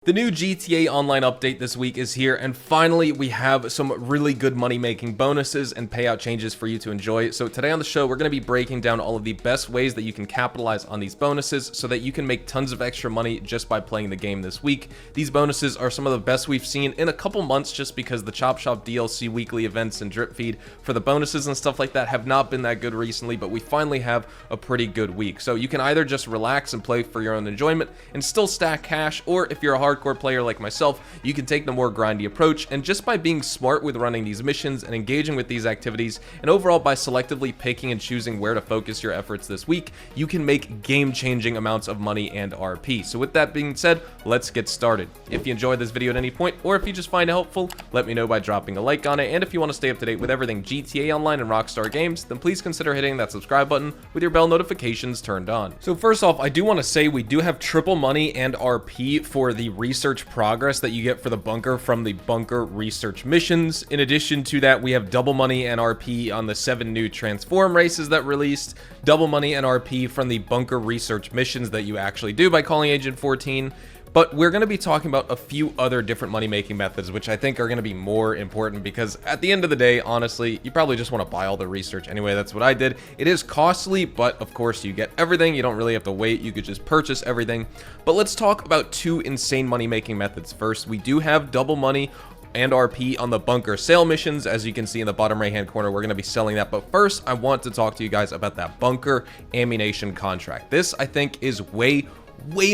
The new GTA Online update this week is here, and finally we have some really good money-making bonuses and payout changes for you to enjoy. So today on the show, we're going to be breaking down all of the best ways that you can capitalize on these bonuses so that you can make tons of extra money just by playing the game this week. These bonuses are some of the best we've seen in a couple months just because the Chop Shop DLC weekly events and drip feed for the bonuses and stuff like that have not been that good recently, but we finally have a pretty good week. So you can either just relax and play for your own enjoyment and still stack cash, or if you're a hardcore player like myself, you can take the more grindy approach, and just by being smart with running these missions and engaging with these activities, and overall by selectively picking and choosing where to focus your efforts this week, you can make game-changing amounts of money and RP. So with that being said, let's get started. If you enjoyed this video at any point, or if you just find it helpful, let me know by dropping a like on it, and if you want to stay up to date with everything GTA Online and Rockstar games, then please consider hitting that subscribe button with your bell notifications turned on. So first off, I do want to say we do have triple money and RP for the research progress that you get for the bunker from the bunker research missions. In addition to that, we have double money and RP on the 7 new transform races that released, double money and RP from the bunker research missions that you actually do by calling Agent 14. But we're going to be talking about a few other different money-making methods, which I think are going to be more important because at the end of the day, honestly, you probably just want to buy all the research anyway. That's what I did. It is costly, but of course you get everything. You don't really have to wait. You could just purchase everything. But let's talk about two insane money-making methods first. We do have double money and RP on the bunker sale missions. As you can see in the bottom right hand corner, we're going to be selling that. But first, I want to talk to you guys about that bunker ammunition contract. This, I think, is way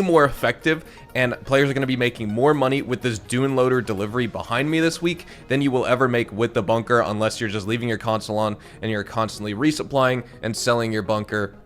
more effective, and players are going to be making more money with this Dune loader delivery behind me this week than you will ever make with the bunker, unless you're just leaving your console on and you're constantly resupplying and selling your bunker,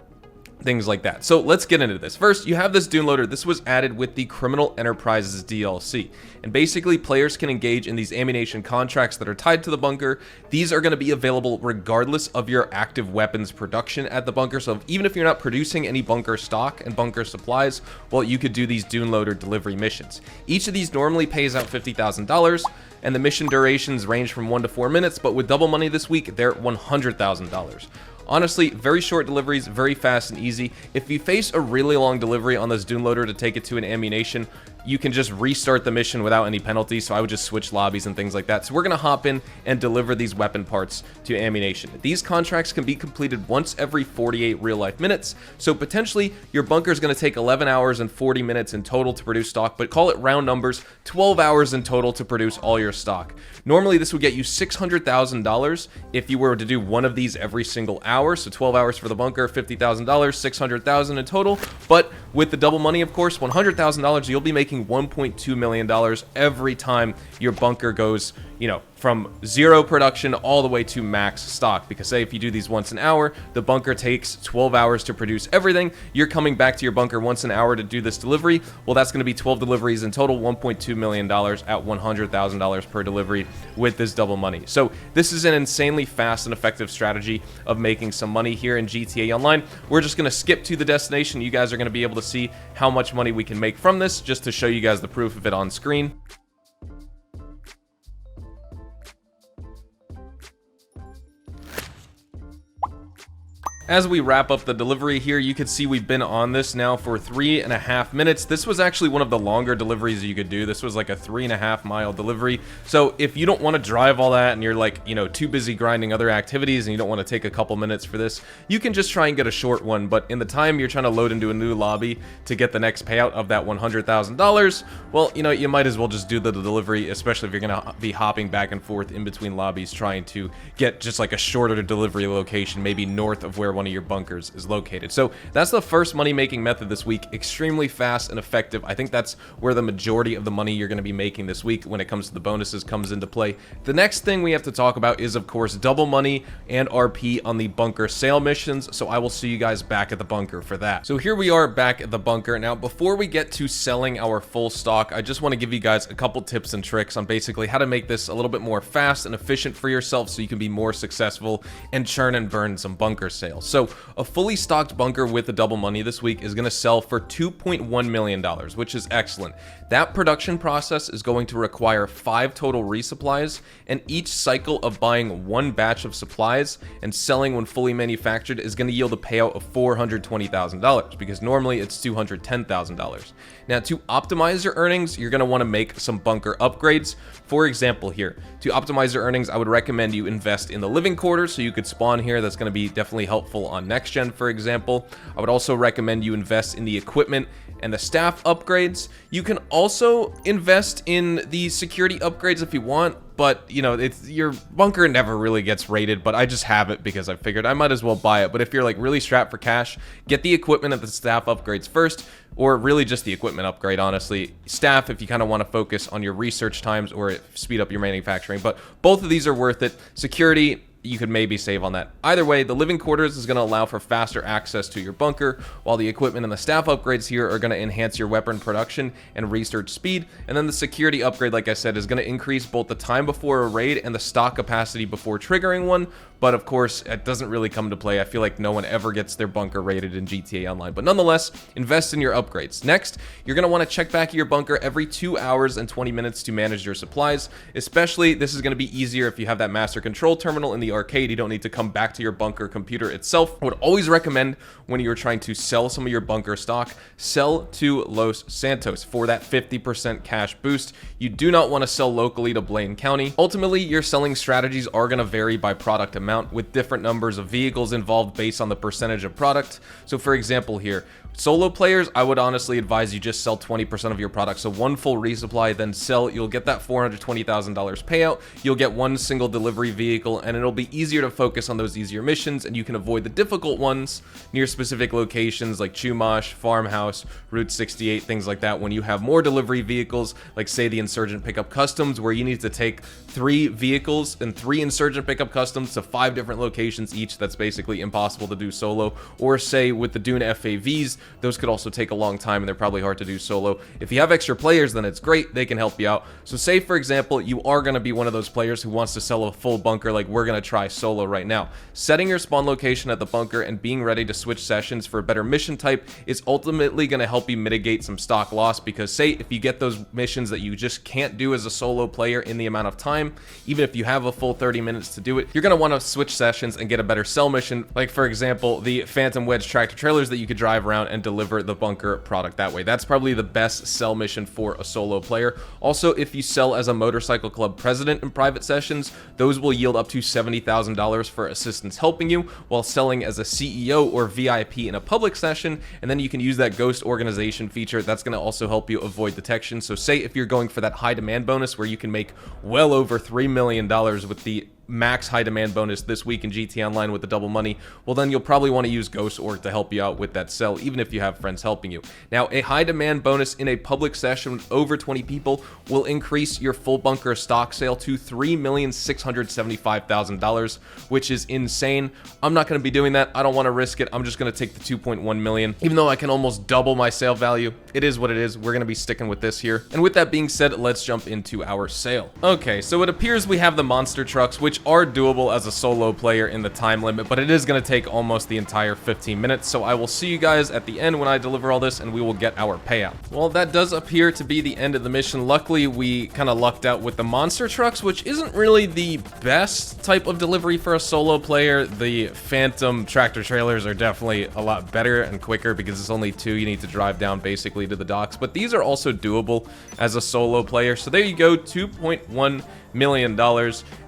things like that. So let's get into this. First, you have this Dune loader. This was added with the Criminal Enterprises DLC, and basically players can engage in these ammunition contracts that are tied to the bunker. These are going to be available regardless of your active weapons production at the bunker. So even if you're not producing any bunker stock and bunker supplies, well, you could do these Dune loader delivery missions. Each of these normally pays out $50,000, and the mission durations range from 1 to 4 minutes, but with double money this week, they're $100,000. Honestly, very short deliveries, very fast and easy. If you face a really long delivery on this Dune loader to take it to an ammunition, you can just restart the mission without any penalty, so I would just switch lobbies and things like that. So we're going to hop in and deliver these weapon parts to ammunition. These contracts can be completed once every 48 real-life minutes, so potentially your bunker is going to take 11 hours and 40 minutes in total to produce stock, but call it round numbers, 12 hours in total to produce all your stock. Normally, this would get you $600,000 if you were to do one of these every single hour, so 12 hours for the bunker, $50,000, $600,000 in total, but with the double money, of course, $100,000, you'll be making $1.2 million every time your bunker goes, from zero production all the way to max stock. Because say if you do these once an hour, the bunker takes 12 hours to produce everything. You're coming back to your bunker once an hour to do this delivery. Well, that's going to be 12 deliveries in total, $1.2 million at $100,000 per delivery with this double money. So this is an insanely fast and effective strategy of making some money here in GTA Online. We're just going to skip to the destination. You guys are going to be able to see how much money we can make from this, just to show you guys the proof of it on screen. As we wrap up the delivery here, you can see we've been on this now for 3.5 minutes. This was actually one of the longer deliveries you could do. This was like a 3.5 mile delivery. So if you don't want to drive all that and you're like, too busy grinding other activities and you don't want to take a couple minutes for this, you can just try and get a short one. But in the time you're trying to load into a new lobby to get the next payout of that $100,000, well, you might as well just do the delivery, especially if you're going to be hopping back and forth in between lobbies trying to get just like a shorter delivery location, maybe north of where one of your bunkers is located. So that's the first money-making method this week. Extremely fast and effective. I think that's where the majority of the money you're going to be making this week when it comes to the bonuses comes into play. The next thing we have to talk about is, of course, double money and RP on the bunker sale missions. So I will see you guys back at the bunker for that. So here we are back at the bunker. Now, before we get to selling our full stock, I just want to give you guys a couple tips and tricks on basically how to make this a little bit more fast and efficient for yourself so you can be more successful and churn and burn some bunker sales. So a fully stocked bunker with the double money this week is going to sell for $2.1 million, which is excellent. That production process is going to require 5 total resupplies, and each cycle of buying 1 batch of supplies and selling when fully manufactured is going to yield a payout of $420,000, because normally it's $210,000. Now, to optimize your earnings, you're going to want to make some bunker upgrades. For example here, to optimize your earnings, I would recommend you invest in the living quarters so you could spawn here. That's going to be definitely helpful on next gen, for example. I would also recommend you invest in the equipment and the staff upgrades. You can also invest in the security upgrades if you want, but you know, your bunker never really gets rated, but I just have it because I figured I might as well buy it. But if you're like really strapped for cash, get the equipment and the staff upgrades first, or really just the equipment upgrade, honestly. Staff if you kind of want to focus on your research times or speed up your manufacturing, but both of these are worth it. Security, you could maybe save on that. Either way, the living quarters is going to allow for faster access to your bunker, while the equipment and the staff upgrades here are going to enhance your weapon production and research speed. And then the security upgrade, like I said, is going to increase both the time before a raid and the stock capacity before triggering one. But of course, it doesn't really come to play. I feel like no one ever gets their bunker raided in GTA Online. But nonetheless, invest in your upgrades. Next, you're going to want to check back your bunker every 2 hours and 20 minutes to manage your supplies. Especially, this is going to be easier if you have that master control terminal in the arcade. You don't need to come back to your bunker computer itself. I would always recommend, when you're trying to sell some of your bunker stock, sell to Los Santos for that 50% cash boost. You do not want to sell locally to Blaine County. Ultimately, your selling strategies are going to vary by product amount, with different numbers of vehicles involved based on the percentage of product. So for example here, solo players, I would honestly advise you just sell 20% of your product. So 1 full resupply, then sell. You'll get that $420,000 payout. You'll get 1 single delivery vehicle, and it'll be easier to focus on those easier missions, and you can avoid the difficult ones near specific locations like Chumash, Farmhouse, Route 68, things like that, when you have more delivery vehicles, like say the Insurgent Pickup Customs, where you need to take 3 vehicles and 3 Insurgent Pickup Customs to 5 different locations each. That's basically impossible to do solo. Or say with the Dune FAVs, those could also take a long time and they're probably hard to do solo. If you have extra players, then it's great, they can help you out. So say for example, you are going to be one of those players who wants to sell a full bunker like we're going to try solo right now. Setting your spawn location at the bunker and being ready to switch sessions for a better mission type is ultimately going to help you mitigate some stock loss, because say if you get those missions that you just can't do as a solo player in the amount of time, even if you have a full 30 minutes to do it, you're going to want to switch sessions and get a better sell mission, like for example the Phantom Wedge tractor trailers that you could drive around and deliver the bunker product that way. That's probably the best sell mission for a solo player. Also, if you sell as a motorcycle club president in private sessions, those will yield up to $70,000 for assistance helping you, while selling as a CEO or VIP in a public session, and then you can use that ghost organization feature. That's going to also help you avoid detection. So say if you're going for that high demand bonus where you can make well over $3 million with the max high demand bonus this week in GTA Online with the double money, well then you'll probably want to use Ghost Org to help you out with that sell, even if you have friends helping you. Now, a high demand bonus in a public session with over 20 people will increase your full bunker stock sale to $3,675,000, which is insane. I'm not going to be doing that. I don't want to risk it. I'm just going to take the 2.1 million, even though I can almost double my sale value. It is what it is. We're going to be sticking with this here. And with that being said, let's jump into our sale. Okay, so it appears we have the monster trucks, which are doable as a solo player in the time limit, but it is going to take almost the entire 15 minutes. So I will see you guys at the end when I deliver all this and we will get our payout. Well, that does appear to be the end of the mission. Luckily, we kind of lucked out with the monster trucks, which isn't really the best type of delivery for a solo player. The Phantom tractor trailers are definitely a lot better and quicker because it's only 2 you need to drive down basically to the docks, but these are also doable as a solo player. So there you go, $2.1 million.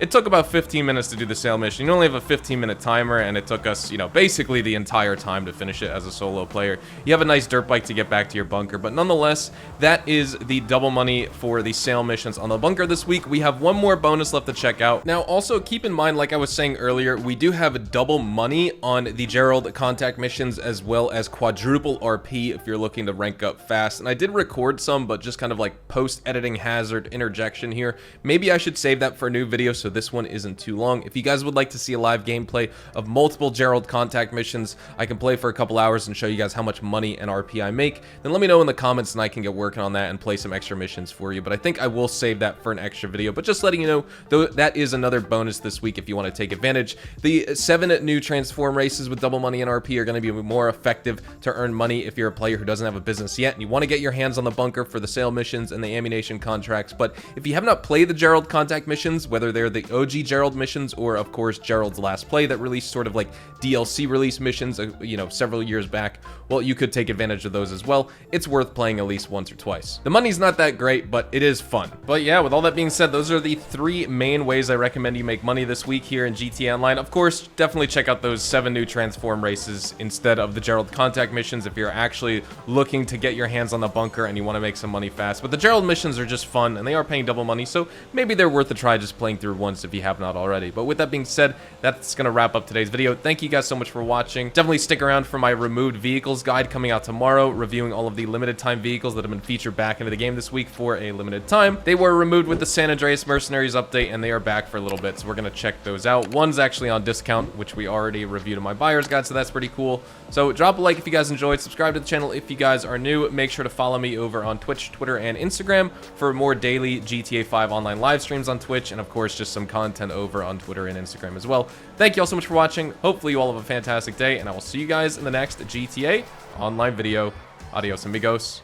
It took about 15 minutes to do the sale mission. You only have a 15-minute timer, and it took us, basically the entire time to finish it as a solo player. You have a nice dirt bike to get back to your bunker, but nonetheless, that is the double money for the sale missions on the bunker this week. We have one more bonus left to check out. Now, also keep in mind, like I was saying earlier, we do have double money on the Gerald contact missions, as well as quadruple RP if you're looking to rank up fast. And I did record some, but just kind of like post-editing hazard interjection here. Maybe I should save that for a new video, so this one isn't isn't too long. If you guys would like to see a live gameplay of multiple Gerald contact missions, I can play for a couple hours and show you guys how much money and RP I make, then let me know in the comments and I can get working on that and play some extra missions for you. But I think I will save that for an extra video. But just letting you know, though, that is another bonus this week if you want to take advantage. The 7 new transform races with double money and RP are going to be more effective to earn money if you're a player who doesn't have a business yet and you want to get your hands on the bunker for the sale missions and the ammunition contracts. But if you have not played the Gerald contact missions, whether they're the OG Gerald missions or of course Gerald's Last Play that released sort of like DLC release missions, you know, several years back, well, you could take advantage of those as well. It's worth playing at least once or twice. The money's not that great, but it is fun. But yeah, with all that being said, those are the 3 main ways I recommend you make money this week here in GTA Online. Of course, definitely check out those 7 new transform races instead of the Gerald contact missions if you're actually looking to get your hands on the bunker and you want to make some money fast. But the Gerald missions are just fun and they are paying double money, so maybe they're worth a try just playing through once if you have not already. But with that being said, that's going to wrap up today's video. Thank you guys so much for watching. Definitely stick around for my removed vehicles guide coming out tomorrow, reviewing all of the limited time vehicles that have been featured back into the game this week for a limited time. They were removed with the San Andreas Mercenaries update and they are back for a little bit, so we're going to check those out. One's actually on discount, which we already reviewed in my buyer's guide, so that's pretty cool. So drop a like if you guys enjoyed, subscribe to the channel if you guys are new, make sure to follow me over on Twitch, Twitter, and Instagram for more daily GTA 5 online live streams on Twitch, and of course just some content over on Twitter and Instagram as well. Thank you all so much for watching. Hopefully you all have a fantastic day, and I will see you guys in the next GTA Online video. Adios, amigos.